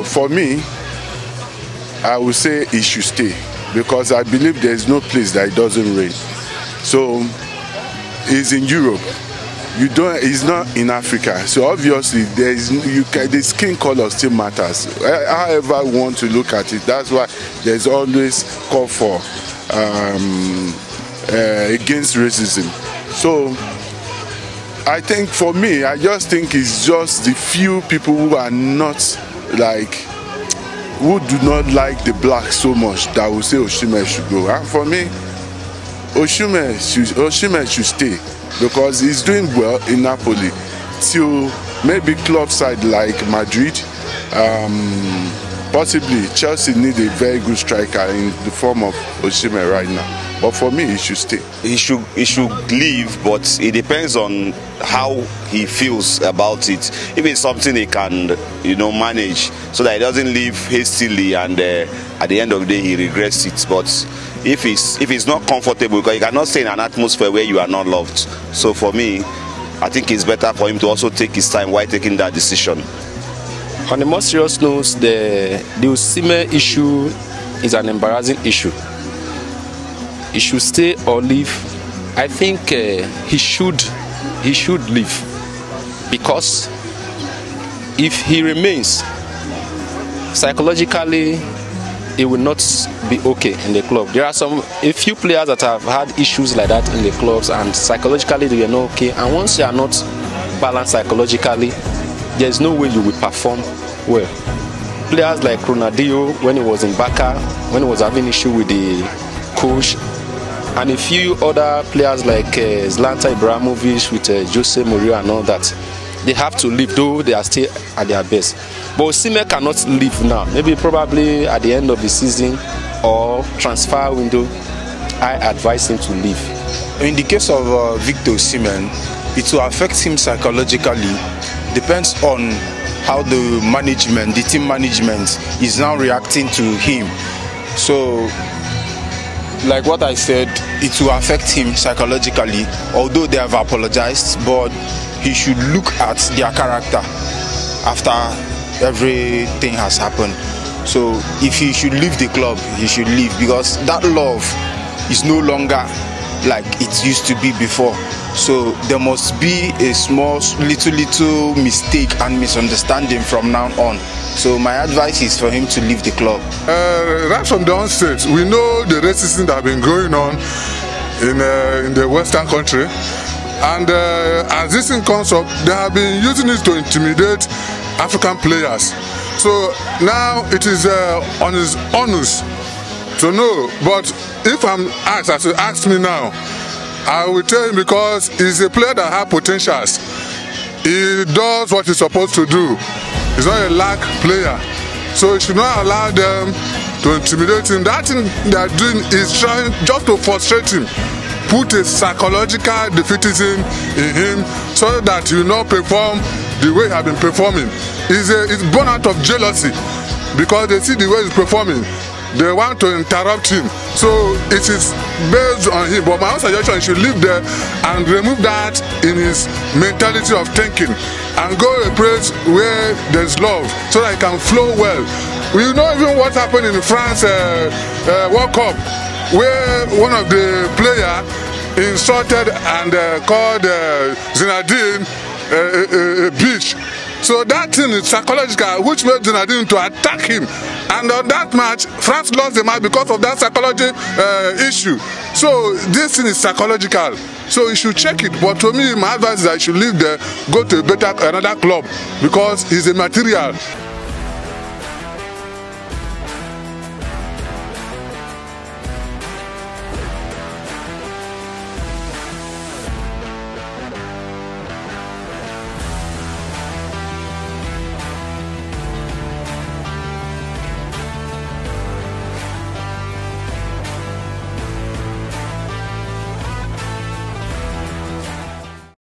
So for me, I would say he should stay because I believe there is no place that it doesn't rain. So he's in Europe. He's not in Africa. So obviously the skin color still matters. However you want to look at it, that's why there's always call for against racism. So I think for me, I just think it's just the few people who are not who do not like the black so much that will say Osimhen should go. And for me, Osimhen should stay because he's doing well in Napoli. Till maybe club side like Madrid, possibly Chelsea need a very good striker in the form of Osimhen right now. But for me, he should stay. He should leave, but it depends on how he feels about it. If it's something he can, manage, so that he doesn't leave hastily and at the end of the day he regrets it. But if he's not comfortable, because you cannot stay in an atmosphere where you are not loved. So for me, I think it's better for him to also take his time while taking that decision. On a more serious note, the Osimhen issue is an embarrassing issue. He should stay or leave. I think he should leave, because if he remains, psychologically he will not be okay in the club. There are a few players that have had issues like that in the clubs, and psychologically they are not okay. And once you are not balanced psychologically, there is no way you will perform well. Players like Ronaldinho, when he was in Barca, when he was having issue with the coach, and a few other players like Zlatan Ibrahimovic with Jose Mourinho and all that, they have to leave, though they are still at their best. But Osimhen cannot leave now. Maybe probably at the end of the season or transfer window, I advise him to leave. In the case of Victor Osimhen, it will affect him psychologically. Depends on how the team management is now reacting to him. So, like what I said, it will affect him psychologically, although they have apologized, but he should look at their character after everything has happened. So if he should leave the club, he should leave, because that love is no longer like it used to be before. So there must be a small little mistake and misunderstanding from now on. So my advice is for him to leave the club. Right from the onset, we know the racism that have been going on in the Western country, and as this thing comes up, they have been using it to intimidate African players. So now it is on his onus to know. But if I'm asked, as you asked me now, I will tell him, because he's a player that has potentials. He does what he's supposed to do. He's not a lack player. So he should not allow them to intimidate him. That thing they are doing is trying just to frustrate him, put a psychological defeatism in him, so that he will not perform the way he has been performing. It's born out of jealousy, because they see the way he's performing. They want to interrupt him, so it is based on him. But my own suggestion, he should live there and remove that in his mentality of thinking, and go a place where there's love, so that it can flow well. We know even what happened in France World Cup, where one of the players insulted and called Zinedine a bitch. So that thing is psychological, which made Zinedine to attack him. And on that match, France lost the match because of that psychology issue. So this thing is psychological. So he should check it. But to me, my advice is that he should leave there, go to another club, because he's a material.